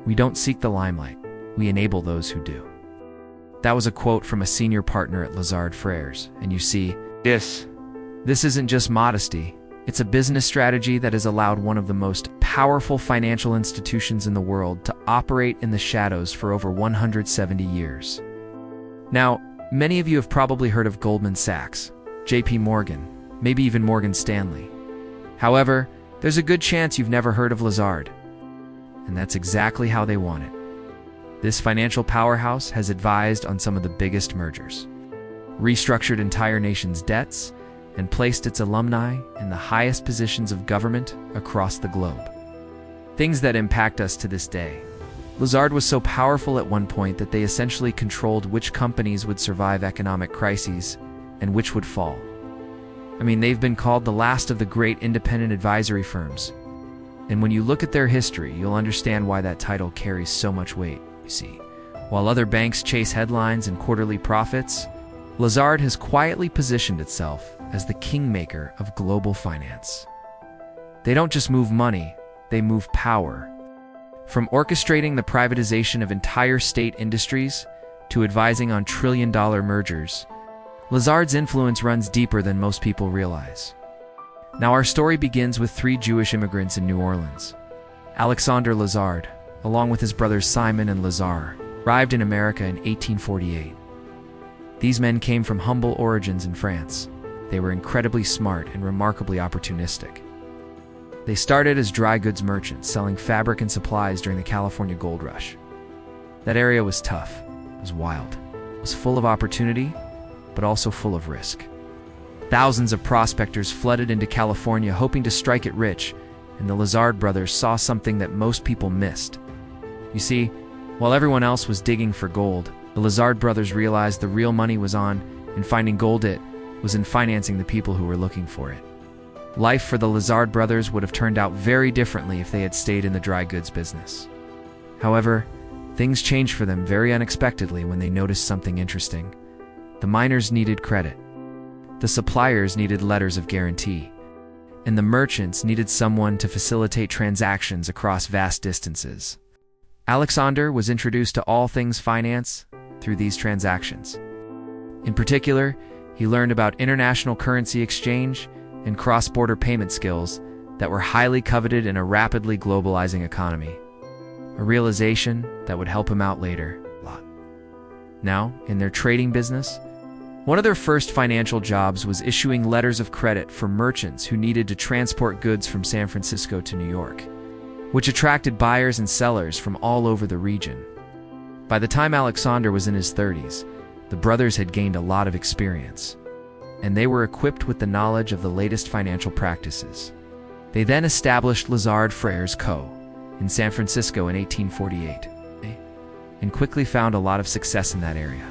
We don't seek the limelight, we enable those who do. That was a quote from a senior partner at Lazard Frères, and you see, this isn't just modesty, it's a business strategy that has allowed one of the most powerful financial institutions in the world to operate in the shadows for over 170 years. Now, many of you have probably heard of Goldman Sachs, JP Morgan, maybe even Morgan Stanley. However, there's a good chance you've never heard of Lazard. And that's exactly how they want it. This financial powerhouse has advised on some of the biggest mergers, restructured entire nations' debts, and placed its alumni in the highest positions of government across the globe. Things that impact us to this day. Lazard was so powerful at one point that they essentially controlled which companies would survive economic crises and which would fall. I mean, they've been called the last of the great independent advisory firms. And when you look at their history, you'll understand why that title carries so much weight, you see. While other banks chase headlines and quarterly profits, Lazard has quietly positioned itself as the kingmaker of global finance. They don't just move money, they move power. From orchestrating the privatization of entire state industries to advising on trillion-dollar mergers, Lazard's influence runs deeper than most people realize. Now, our story begins with 3 Jewish immigrants in New Orleans. Alexander Lazard, along with his brothers Simon and Lazare, arrived in America in 1848. These men came from humble origins in France. They were incredibly smart and remarkably opportunistic. They started as dry goods merchants, selling fabric and supplies during the California Gold Rush. That area was tough, it was wild, it was full of opportunity, but also full of risk. Thousands of prospectors flooded into California hoping to strike it rich, and the Lazard brothers saw something that most people missed. You see, while everyone else was digging for gold, the Lazard brothers realized the real money was in finding gold. It was in financing the people who were looking for it. Life for the Lazard brothers would have turned out very differently if they had stayed in the dry goods business. However, things changed for them very unexpectedly when they noticed something interesting. The miners needed credit. The suppliers needed letters of guarantee. And the merchants needed someone to facilitate transactions across vast distances. Alexander was introduced to all things finance through these transactions. In particular, he learned about international currency exchange and cross-border payment skills that were highly coveted in a rapidly globalizing economy. A realization that would help him out later a lot. Now, in their trading business, one of their first financial jobs was issuing letters of credit for merchants who needed to transport goods from San Francisco to New York, which attracted buyers and sellers from all over the region. By the time Alexander was in his 30s, the brothers had gained a lot of experience, and they were equipped with the knowledge of the latest financial practices. They then established Lazard Frères Co. in San Francisco in 1848, and quickly found a lot of success in that area.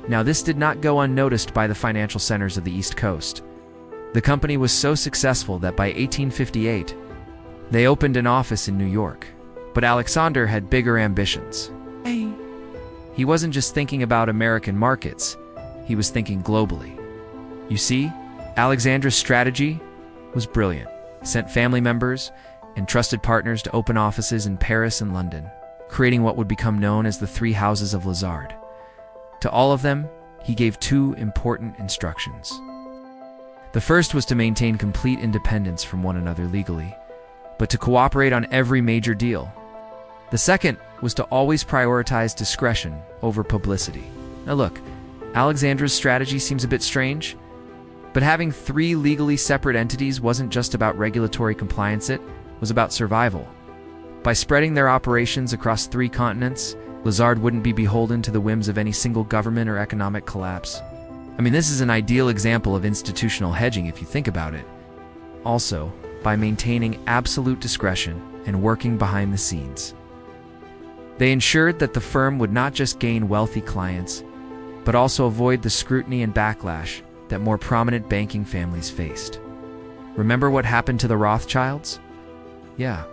Now, this did not go unnoticed by the financial centers of the East Coast. The company was so successful that by 1858, they opened an office in New York. But Alexander had bigger ambitions. He wasn't just thinking about American markets, he was thinking globally. You see, Alexander's strategy was brilliant. He sent family members and trusted partners to open offices in Paris and London, creating what would become known as the 3 Houses of Lazard. To all of them, he gave 2 important instructions. The first was to maintain complete independence from one another legally, but to cooperate on every major deal. The second was to always prioritize discretion over publicity. Now look, Alexander's strategy seems a bit strange, but having 3 legally separate entities wasn't just about regulatory compliance, it was about survival. By spreading their operations across 3 continents, Lazard wouldn't be beholden to the whims of any single government or economic collapse. I mean, this is an ideal example of institutional hedging if you think about it. Also, by maintaining absolute discretion and working behind the scenes, they ensured that the firm would not just gain wealthy clients, but also avoid the scrutiny and backlash that more prominent banking families faced. Remember what happened to the Rothschilds? Yeah,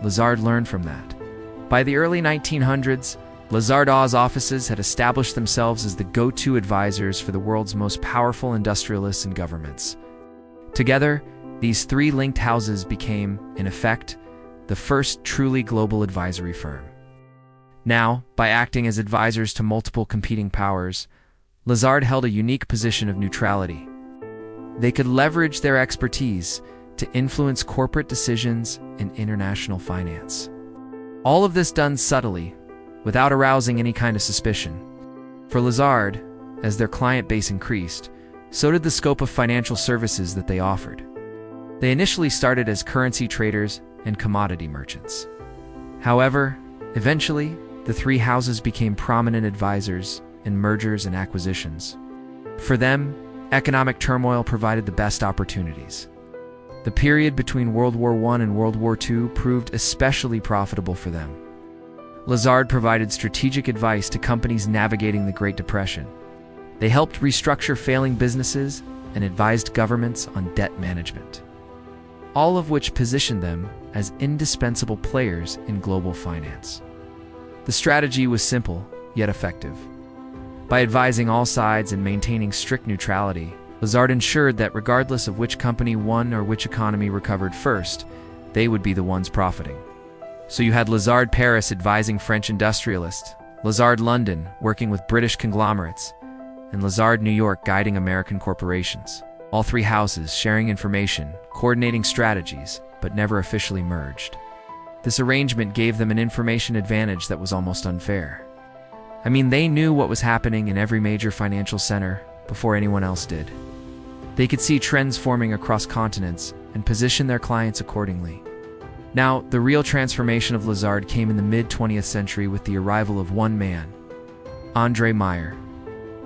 Lazard learned from that. By the early 1900s, Lazard's offices had established themselves as the go-to advisors for the world's most powerful industrialists and governments. Together, these 3 linked houses became, in effect, the first truly global advisory firm. Now, by acting as advisors to multiple competing powers, Lazard held a unique position of neutrality. They could leverage their expertise to influence corporate decisions in international finance. All of this done subtly, without arousing any kind of suspicion. For Lazard, as their client base increased, so did the scope of financial services that they offered. They initially started as currency traders and commodity merchants. However, eventually, the three houses became prominent advisors in mergers and acquisitions. For them, economic turmoil provided the best opportunities. The period between World War I and World War II proved especially profitable for them. Lazard provided strategic advice to companies navigating the Great Depression. They helped restructure failing businesses and advised governments on debt management, all of which positioned them as indispensable players in global finance. The strategy was simple, yet effective. By advising all sides and maintaining strict neutrality, Lazard ensured that regardless of which company won or which economy recovered first, they would be the ones profiting. So you had Lazard Paris advising French industrialists, Lazard London working with British conglomerates, and Lazard New York guiding American corporations. All three houses sharing information, coordinating strategies, but never officially merged. This arrangement gave them an information advantage that was almost unfair. I mean, they knew what was happening in every major financial center before anyone else did. They could see trends forming across continents and position their clients accordingly. Now, the real transformation of Lazard came in the mid-20th century with the arrival of one man, André Meyer.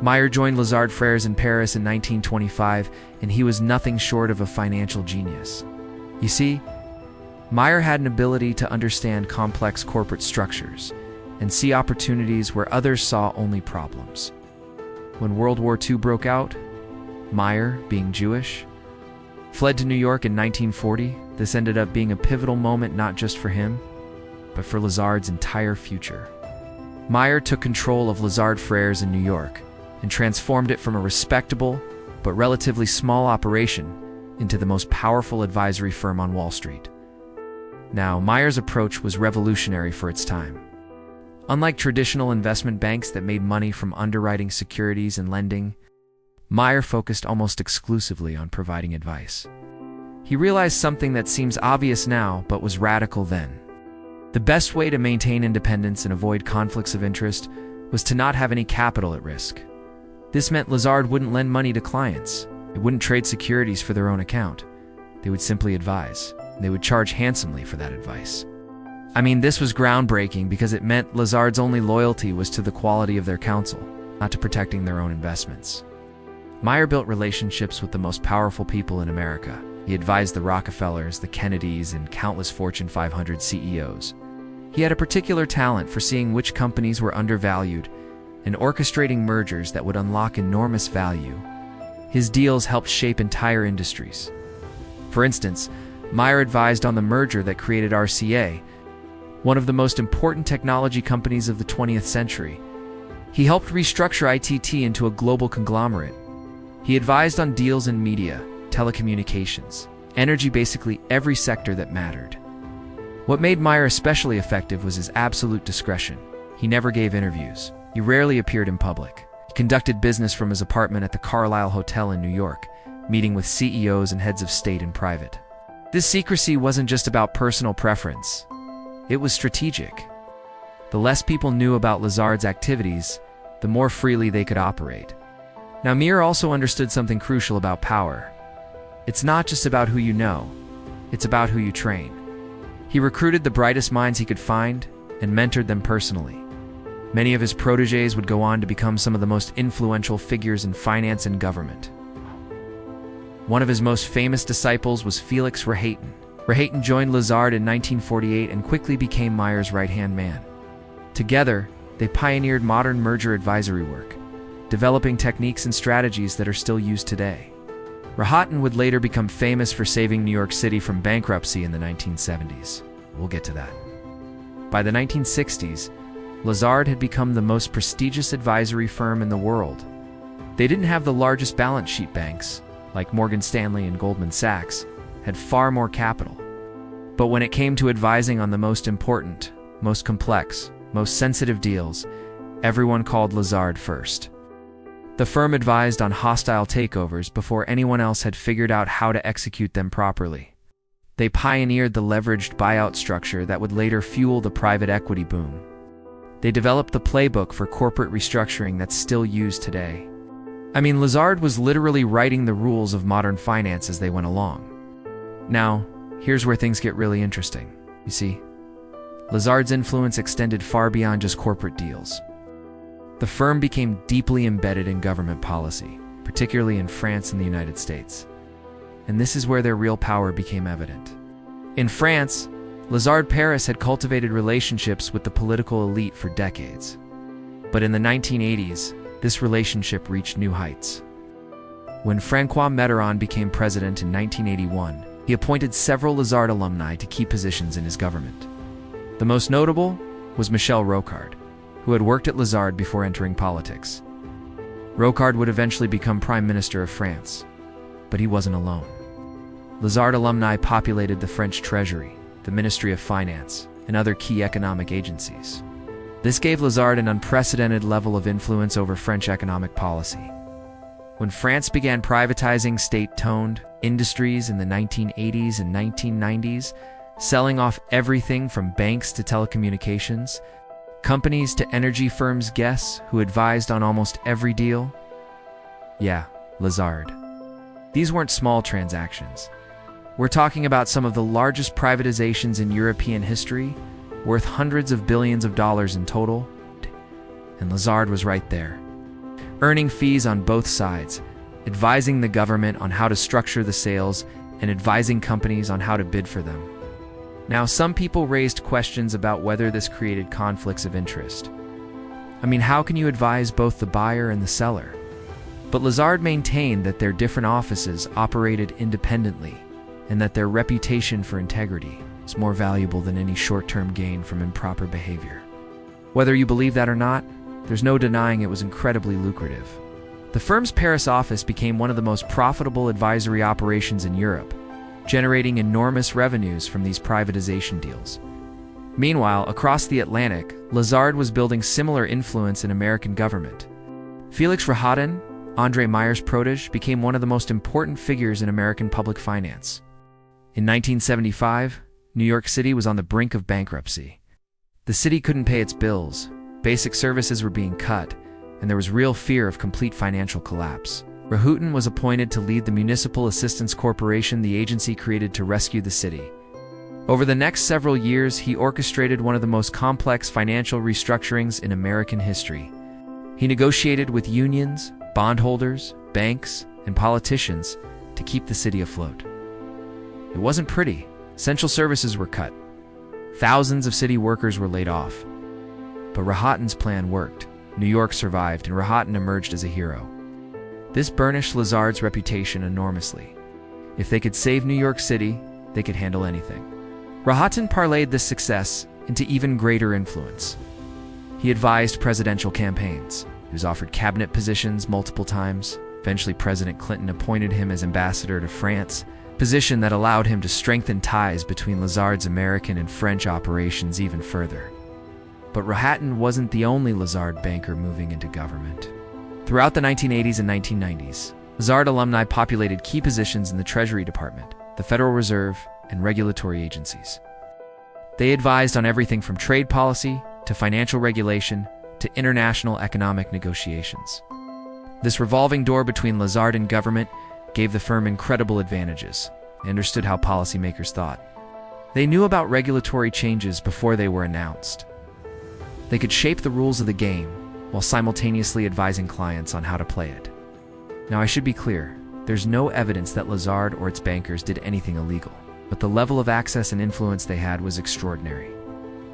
Meyer joined Lazard Frères in Paris in 1925, and he was nothing short of a financial genius. You see, Meyer had an ability to understand complex corporate structures and see opportunities where others saw only problems. When World War II broke out, Meyer, being Jewish, fled to New York in 1940. This ended up being a pivotal moment not just for him, but for Lazard's entire future. Meyer took control of Lazard Frères in New York and transformed it from a respectable but relatively small operation into the most powerful advisory firm on Wall Street. Now, Meyer's approach was revolutionary for its time. Unlike traditional investment banks that made money from underwriting securities and lending, Meyer focused almost exclusively on providing advice. He realized something that seems obvious now but was radical then. The best way to maintain independence and avoid conflicts of interest was to not have any capital at risk. This meant Lazard wouldn't lend money to clients. It wouldn't trade securities for their own account. They would simply advise, and they would charge handsomely for that advice. I mean, this was groundbreaking because it meant Lazard's only loyalty was to the quality of their counsel, not to protecting their own investments. Meyer built relationships with the most powerful people in America. He advised the Rockefellers, the Kennedys, and countless Fortune 500 CEOs. He had a particular talent for seeing which companies were undervalued and orchestrating mergers that would unlock enormous value. His deals helped shape entire industries. For instance, Meyer advised on the merger that created RCA, one of the most important technology companies of the 20th century. He helped restructure ITT into a global conglomerate. He advised on deals in media, telecommunications, energy, basically every sector that mattered. What made Meyer especially effective was his absolute discretion. He never gave interviews. He rarely appeared in public. He conducted business from his apartment at the Carlyle Hotel in New York, meeting with CEOs and heads of state in private. This secrecy wasn't just about personal preference. It was strategic. The less people knew about Lazard's activities, the more freely they could operate. Now, Meyer also understood something crucial about power. It's not just about who you know, it's about who you train. He recruited the brightest minds he could find and mentored them personally. Many of his protégés would go on to become some of the most influential figures in finance and government. One of his most famous disciples was Felix Rahaten. Rahaten joined Lazard in 1948 and quickly became Meyer's right-hand man. Together, they pioneered modern merger advisory work, developing techniques and strategies that are still used today. Rahaten would later become famous for saving New York City from bankruptcy in the 1970s. We'll get to that. By the 1960s, Lazard had become the most prestigious advisory firm in the world. They didn't have the largest balance sheet. Banks, like Morgan Stanley and Goldman Sachs, had far more capital. But when it came to advising on the most important, most complex, most sensitive deals, everyone called Lazard first. The firm advised on hostile takeovers before anyone else had figured out how to execute them properly. They pioneered the leveraged buyout structure that would later fuel the private equity boom. They developed the playbook for corporate restructuring that's still used today. I mean, Lazard was literally writing the rules of modern finance as they went along. Now, here's where things get really interesting. You see, Lazard's influence extended far beyond just corporate deals. The firm became deeply embedded in government policy, particularly in France and the United States. And this is where their real power became evident. In France, Lazard Paris had cultivated relationships with the political elite for decades. But in the 1980s, this relationship reached new heights. When François Mitterrand became president in 1981, he appointed several Lazard alumni to key positions in his government. The most notable was Michel Rocard, who had worked at Lazard before entering politics. Rocard would eventually become Prime Minister of France, but he wasn't alone. Lazard alumni populated the French Treasury, the Ministry of Finance, and other key economic agencies. This gave Lazard an unprecedented level of influence over French economic policy. When France began privatizing state-owned industries in the 1980s and 1990s, selling off everything from banks to telecommunications, companies to energy firms, guess who advised on almost every deal? Yeah, Lazard. These weren't small transactions. We're talking about some of the largest privatizations in European history, worth hundreds of billions of dollars in total, and Lazard was right there, earning fees on both sides, advising the government on how to structure the sales and advising companies on how to bid for them. Now, some people raised questions about whether this created conflicts of interest. I mean, how can you advise both the buyer and the seller? But Lazard maintained that their different offices operated independently and that their reputation for integrity is more valuable than any short-term gain from improper behavior. Whether you believe that or not, there's no denying it was incredibly lucrative. The firm's Paris office became one of the most profitable advisory operations in Europe, generating enormous revenues from these privatization deals. Meanwhile, across the Atlantic, Lazard was building similar influence in American government. Felix Rohatyn, André Meyer's protege, became one of the most important figures in American public finance. In 1975, New York City was on the brink of bankruptcy. The city couldn't pay its bills, basic services were being cut, and there was real fear of complete financial collapse. Rohatyn was appointed to lead the Municipal Assistance Corporation, the agency created to rescue the city. Over the next several years, he orchestrated one of the most complex financial restructurings in American history. He negotiated with unions, bondholders, banks, and politicians to keep the city afloat. It wasn't pretty. Essential services were cut. Thousands of city workers were laid off. But Rohatyn's plan worked. New York survived, and Rohatyn emerged as a hero. This burnished Lazard's reputation enormously. If they could save New York City, they could handle anything. Rohatyn parlayed this success into even greater influence. He advised presidential campaigns. He was offered cabinet positions multiple times. Eventually, President Clinton appointed him as ambassador to France, a position that allowed him to strengthen ties between Lazard's American and French operations even further. But Rohatyn wasn't the only Lazard banker moving into government. Throughout the 1980s and 1990s, Lazard alumni populated key positions in the Treasury Department, the Federal Reserve, and regulatory agencies. They advised on everything from trade policy to financial regulation to international economic negotiations. This revolving door between Lazard and government gave the firm incredible advantages. They understood how policymakers thought. They knew about regulatory changes before they were announced. They could shape the rules of the game while simultaneously advising clients on how to play it. Now, I should be clear, there's no evidence that Lazard or its bankers did anything illegal, but the level of access and influence they had was extraordinary.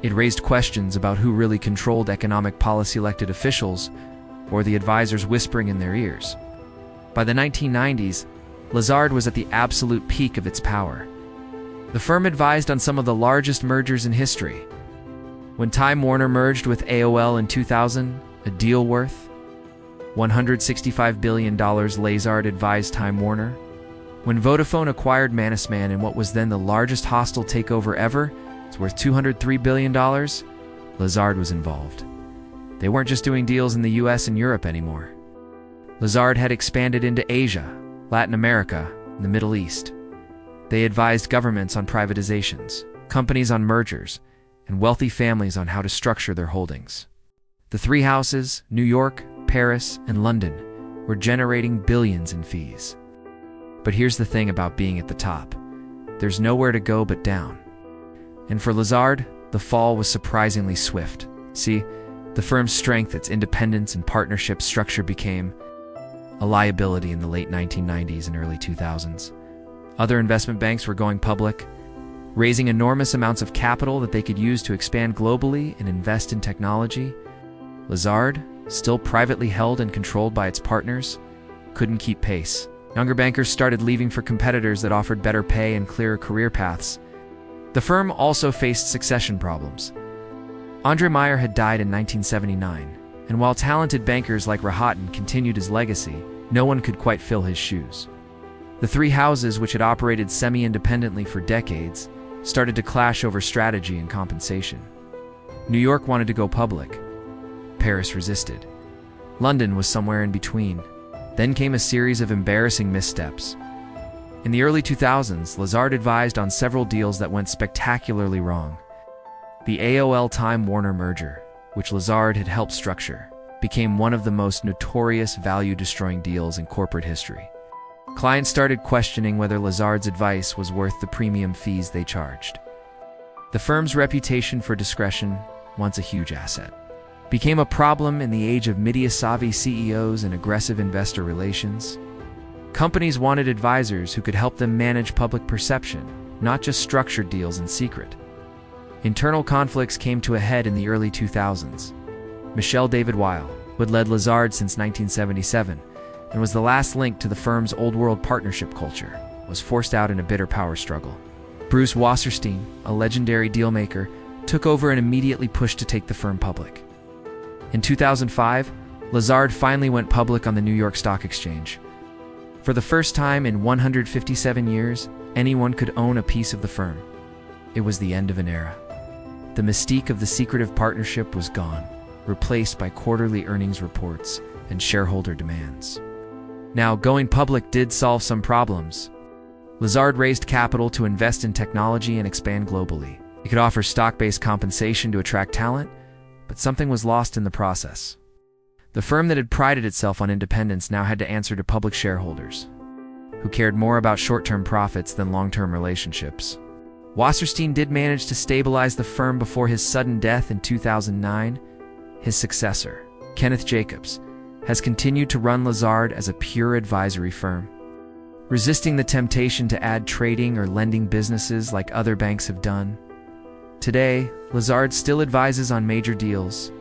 It raised questions about who really controlled economic policy, elected officials, or the advisors whispering in their ears. By the 1990s, Lazard was at the absolute peak of its power. The firm advised on some of the largest mergers in history. When Time Warner merged with AOL in 2000, a deal worth $165 billion, Lazard advised Time Warner. When Vodafone acquired Mannesmann in what was then the largest hostile takeover ever, it's worth $203 billion, Lazard was involved. They weren't just doing deals in the US and Europe anymore. Lazard had expanded into Asia, Latin America, and the Middle East. They advised governments on privatizations, companies on mergers, and wealthy families on how to structure their holdings. The three houses, New York, Paris, and London, were generating billions in fees. But here's the thing about being at the top. There's nowhere to go but down. And for Lazard, the fall was surprisingly swift. See, the firm's strength, its independence and partnership structure became a liability in the late 1990s and early 2000s. Other investment banks were going public, raising enormous amounts of capital that they could use to expand globally and invest in technology. Lazard, still privately held and controlled by its partners, couldn't keep pace. Younger bankers started leaving for competitors that offered better pay and clearer career paths. The firm also faced succession problems. Andre Meyer had died in 1979, and while talented bankers like Rohatyn continued his legacy, no one could quite fill his shoes. The three houses, which had operated semi-independently for decades, started to clash over strategy and compensation. New York wanted to go public. Paris resisted. London was somewhere in between. Then came a series of embarrassing missteps. In the early 2000s, Lazard advised on several deals that went spectacularly wrong. The AOL-Time Warner merger, which Lazard had helped structure, became one of the most notorious value-destroying deals in corporate history. Clients started questioning whether Lazard's advice was worth the premium fees they charged. The firm's reputation for discretion, once a huge asset, became a problem in the age of media-savvy CEOs and aggressive investor relations. Companies wanted advisors who could help them manage public perception, not just structured deals in secret. Internal conflicts came to a head in the early 2000s. Michel David Weil, who had led Lazard since 1977 and was the last link to the firm's old-world partnership culture, was forced out in a bitter power struggle. Bruce Wasserstein, a legendary dealmaker, took over and immediately pushed to take the firm public. In 2005, Lazard finally went public on the New York Stock Exchange. For the first time in 157 years, anyone could own a piece of the firm. It was the end of an era. The mystique of the secretive partnership was gone, replaced by quarterly earnings reports and shareholder demands. Now, going public did solve some problems. Lazard raised capital to invest in technology and expand globally. It could offer stock-based compensation to attract talent, but something was lost in the process. The firm that had prided itself on independence now had to answer to public shareholders, who cared more about short-term profits than long-term relationships. Wasserstein did manage to stabilize the firm before his sudden death in 2009. His successor, Kenneth Jacobs, has continued to run Lazard as a pure advisory firm, resisting the temptation to add trading or lending businesses like other banks have done. Today, Lazard still advises on major deals.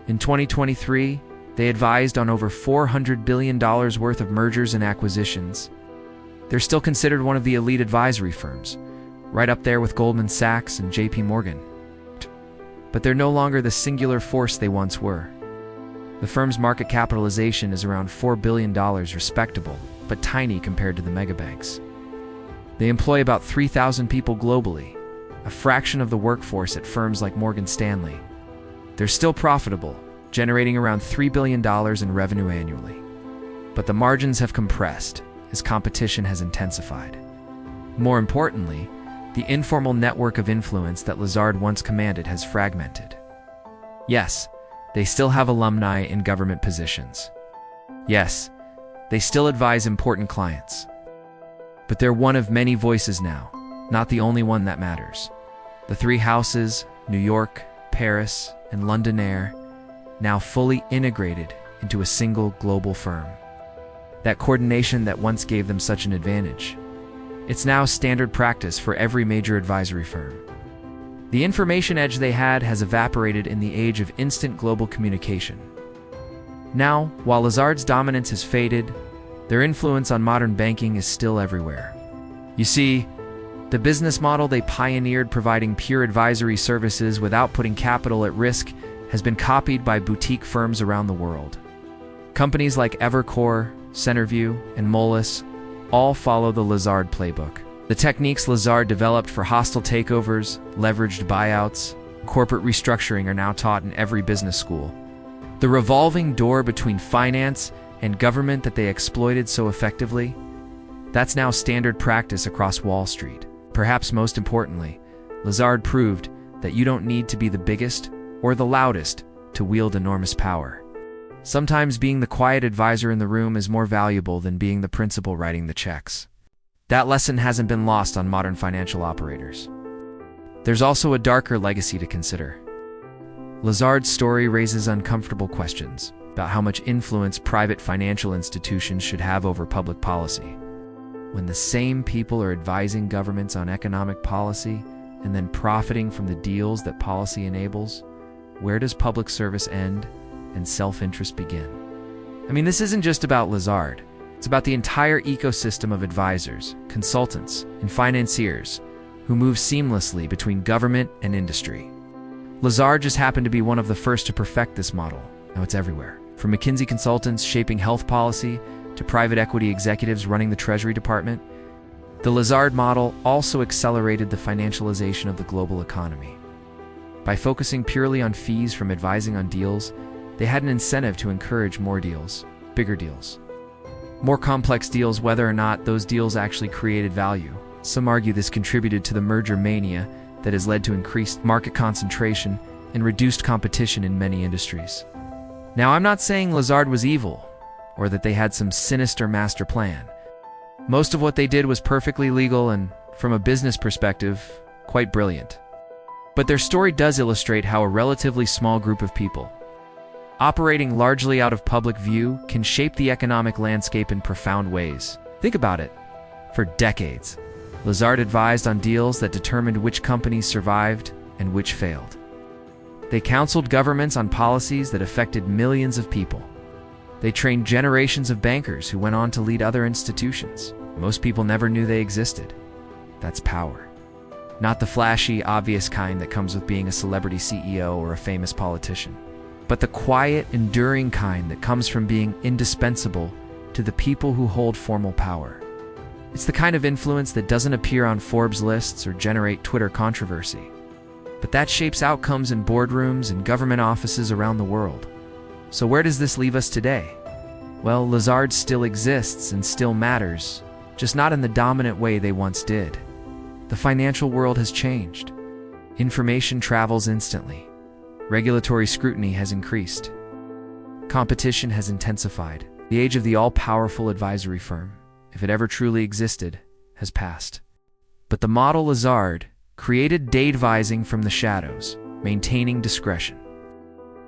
In 2023, they advised on over $400 billion worth of mergers and acquisitions. They're still considered one of the elite advisory firms, right up there with Goldman Sachs and JP Morgan. But they're no longer the singular force they once were. The firm's market capitalization is around $4 billion, respectable, but tiny compared to the megabanks. They employ about 3,000 people globally, a fraction of the workforce at firms like Morgan Stanley. They're still profitable, generating around $3 billion in revenue annually. But the margins have compressed as competition has intensified. More importantly, the informal network of influence that Lazard once commanded has fragmented. Yes, they still have alumni in government positions. Yes, they still advise important clients. But they're one of many voices now, not the only one that matters. The three houses, New York, Paris, and London Air, now fully integrated into a single global firm. That coordination that once gave them such an advantage. It's now standard practice for every major advisory firm. The information edge they had has evaporated in the age of instant global communication. Now, while Lazard's dominance has faded, their influence on modern banking is still everywhere. You see, the business model they pioneered, providing pure advisory services without putting capital at risk, has been copied by boutique firms around the world. Companies like Evercore, Centerview, and Moelis all follow the Lazard playbook. The techniques Lazard developed for hostile takeovers, leveraged buyouts, corporate restructuring are now taught in every business school. The revolving door between finance and government that they exploited so effectively, that's now standard practice across Wall Street. Perhaps most importantly, Lazard proved that you don't need to be the biggest or the loudest to wield enormous power. Sometimes being the quiet advisor in the room is more valuable than being the principal writing the checks. That lesson hasn't been lost on modern financial operators. There's also a darker legacy to consider. Lazard's story raises uncomfortable questions about how much influence private financial institutions should have over public policy. When the same people are advising governments on economic policy and then profiting from the deals that policy enables, where does public service end and self-interest begin? I mean, this isn't just about Lazard. It's about the entire ecosystem of advisors, consultants, and financiers who move seamlessly between government and industry. Lazard just happened to be one of the first to perfect this model. Now it's everywhere. From McKinsey consultants shaping health policy to private equity executives running the Treasury Department, the Lazard model also accelerated the financialization of the global economy. By focusing purely on fees from advising on deals, they had an incentive to encourage more deals, bigger deals, more complex deals, whether or not those deals actually created value. Some argue this contributed to the merger mania that has led to increased market concentration and reduced competition in many industries. Now, I'm not saying Lazard was evil or that they had some sinister master plan. Most of what they did was perfectly legal and, from a business perspective, quite brilliant. But their story does illustrate how a relatively small group of people, operating largely out of public view, can shape the economic landscape in profound ways. Think about it. For decades, Lazard advised on deals that determined which companies survived and which failed. They counseled governments on policies that affected millions of people. They trained generations of bankers who went on to lead other institutions. Most people never knew they existed. That's power. Not the flashy, obvious kind that comes with being a celebrity CEO or a famous politician, but the quiet, enduring kind that comes from being indispensable to the people who hold formal power. It's the kind of influence that doesn't appear on Forbes lists or generate Twitter controversy, but that shapes outcomes in boardrooms and government offices around the world. So where does this leave us today? Well, Lazard still exists and still matters, just not in the dominant way they once did. The financial world has changed. Information travels instantly. Regulatory scrutiny has increased. Competition has intensified. The age of the all-powerful advisory firm, if it ever truly existed, has passed. But the model Lazard created date-vising from the shadows, maintaining discretion,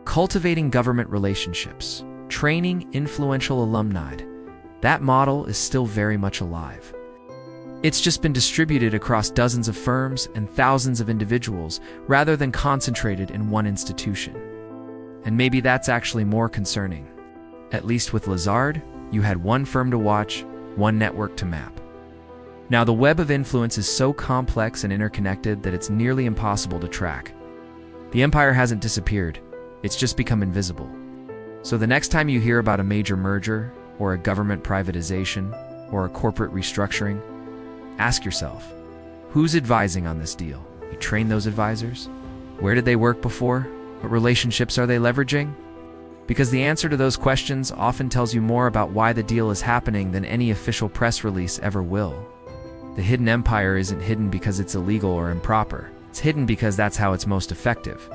cultivating government relationships, training influential alumni. That model is still very much alive. It's just been distributed across dozens of firms and thousands of individuals rather than concentrated in one institution. And maybe that's actually more concerning. At least with Lazard, you had one firm to watch, one network to map. Now, the web of influence is so complex and interconnected that it's nearly impossible to track. The empire hasn't disappeared, it's just become invisible. So the next time you hear about a major merger, or a government privatization, or a corporate restructuring, ask yourself, who's advising on this deal? You train those advisors? Where did they work before? What relationships are they leveraging? Because the answer to those questions often tells you more about why the deal is happening than any official press release ever will. The hidden empire isn't hidden because it's illegal or improper. It's hidden because that's how it's most effective.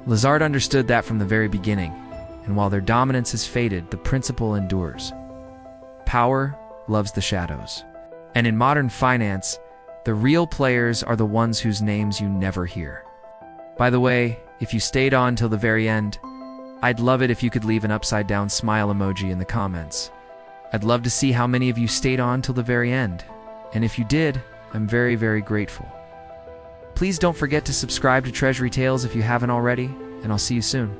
Lazard understood that from the very beginning, and while their dominance has faded, the principle endures. Power loves the shadows. And in modern finance, the real players are the ones whose names you never hear. By the way, if you stayed on till the very end, I'd love it if you could leave an upside-down smile emoji in the comments. I'd love to see how many of you stayed on till the very end. And if you did, I'm very, very grateful. Please don't forget to subscribe to Treasury Tales if you haven't already, and I'll see you soon.